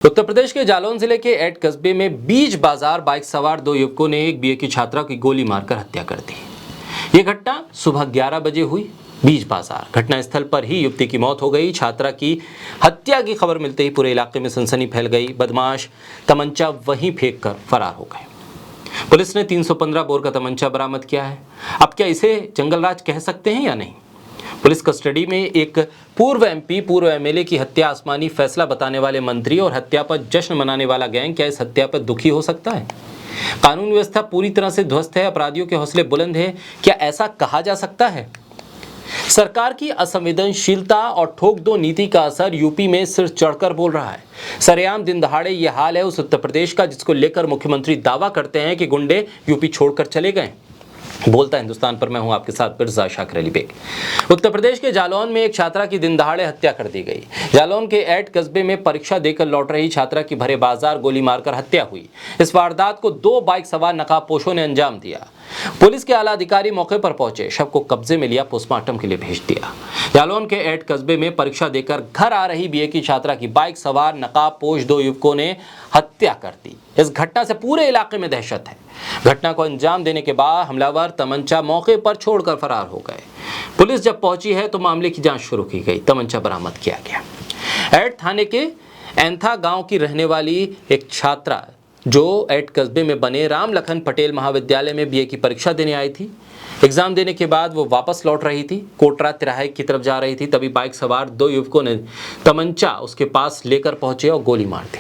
उत्तर प्रदेश के जालौन जिले के एट कस्बे में बीच बाजार बाइक सवार दो युवकों ने एक बीए की छात्रा की गोली मारकर हत्या कर दी। ये घटना सुबह 11 बजे हुई। बीच बाजार घटनास्थल पर ही युवती की मौत हो गई। छात्रा की हत्या की खबर मिलते ही पूरे इलाके में सनसनी फैल गई। बदमाश तमंचा वहीं फेंक कर फरार हो गए। पुलिस ने 315 बोर का तमंचा बरामद किया है। अब क्या इसे जंगलराज कह सकते हैं या नहीं? पुलिस कस्टडी में एक पूर्व एमपी, पूर्व एमएलए की हत्या आसमानी फैसला बताने वाले मंत्री और हत्या पर जश्न मनाने वाला गैंग क्या इस हत्या पर दुखी हो सकता है? कानून व्यवस्था पूरी तरह से ध्वस्त है, अपराधियों के हौसले बुलंद हैं, क्या ऐसा कहा जा सकता है? सरकार की असंवेदनशीलता और ठोक दो नीति का असर यूपी में सिर चढ़कर बोल रहा है। सरेआम दिन दहाड़े ये हाल है उस उत्तर प्रदेश का जिसको लेकर मुख्यमंत्री दावा करते हैं कि गुंडे यूपी छोड़कर चले गए। बोलता हिंदुस्तान पर मैं हूं आपके साथ मिर्जा शाकिर अली बेग। उत्तर प्रदेश के जालौन में एक छात्रा की दिन दहाड़े हत्या कर दी गई। जालौन के एट कस्बे में परीक्षा देकर लौट रही छात्रा की भरे बाजार गोली मारकर हत्या हुई। इस वारदात को दो बाइक सवार नकाबपोशों ने अंजाम दिया। पुलिस के आला अधिकारी मौके पर पहुंचे, शव को कब्जे में लिया, पोस्टमार्टम के लिए भेज दिया। जालौन के एट कस्बे में परीक्षा देकर घर आ रही बीए की छात्रा की बाइक सवार नकाबपोश दो युवकों ने हत्या कर दी। इस घटना से पूरे इलाके में दहशत है। घटना को अंजाम देने के बाद हमलावर तमंचा मौके पर छोड़कर फरार हो गए। पुलिस जब पहुंची है तो मामले की जांच शुरू की गई। तमंचा बरामद किया गया। एट थाने के एंथा गांव की रहने वाली एक छात्रा जो एट कस्बे में बने राम लखन पटेल महाविद्यालय में बीए की परीक्षा देने आई थी। एग्जाम देने के बाद वो वापस लौट रही थी, कोटरा तिराहे की तरफ जा रही थी। तभी बाइक सवार दो युवकों ने तमंचा उसके पास लेकर पहुंचे और गोली मार दी।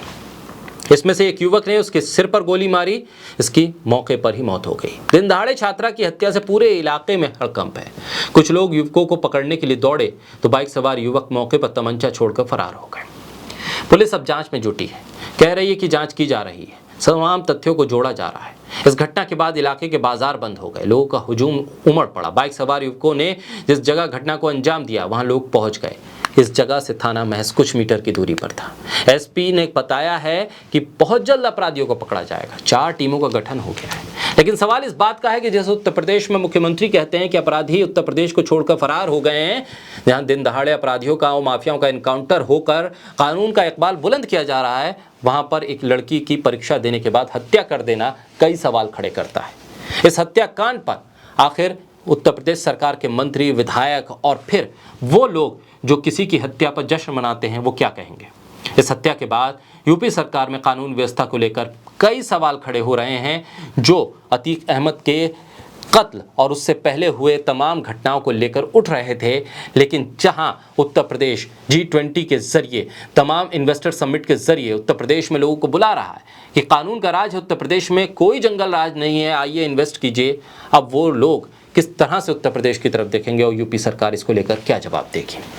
इसमें से एक युवक ने उसके सिर पर गोली मारी, इसकी मौके पर ही मौत हो गई। दिन दहाड़े छात्रा की हत्या से पूरे इलाके में हड़कंप है। कुछ लोग युवकों को पकड़ने के लिए दौड़े तो बाइक सवार युवक मौके पर तमंचा छोड़कर फरार हो गए। पुलिस अब जांच में जुटी है, कह रही है कि जांच की जा रही है, तमाम तथ्यों को जोड़ा जा रहा है। इस घटना के बाद इलाके के बाजार बंद हो गए, लोगों का हुजूम उमड़ पड़ा। बाइक सवार युवकों ने जिस जगह घटना को अंजाम दिया वहां लोग पहुंच गए। इस जगह से थाना महज कुछ मीटर की दूरी पर था। एसपी ने बताया है कि बहुत जल्द अपराधियों को पकड़ा जाएगा। 4 टीमों का गठन हो गया है। लेकिन सवाल इस बात का है कि जैसे उत्तर प्रदेश में मुख्यमंत्री कहते हैं कि अपराधी उत्तर प्रदेश को छोड़कर फरार हो गए हैं, जहां दिन दहाड़े अपराधियों का और माफियाओं का एनकाउंटर होकर कानून का इकबाल बुलंद किया जा रहा है, वहां पर एक लड़की की परीक्षा देने के बाद हत्या कर देना कई सवाल खड़े करता है। इस हत्याकांड पर आखिर उत्तर प्रदेश सरकार के मंत्री, विधायक और फिर वो लोग जो किसी की हत्या पर जश्न मनाते हैं वो क्या कहेंगे? इस हत्या के बाद यूपी सरकार में कानून व्यवस्था को लेकर कई सवाल खड़े हो रहे हैं, जो अतीक अहमद के कत्ल और उससे पहले हुए तमाम घटनाओं को लेकर उठ रहे थे। लेकिन जहां उत्तर प्रदेश G20 के जरिए, तमाम इन्वेस्टर समिट के जरिए उत्तर प्रदेश में लोगों को बुला रहा है कि कानून का राज है उत्तर प्रदेश में, कोई जंगल राज नहीं है, आइए इन्वेस्ट कीजिए। अब वो लोग किस तरह से उत्तर प्रदेश की तरफ देखेंगे और यूपी सरकार इसको लेकर क्या जवाब देगी?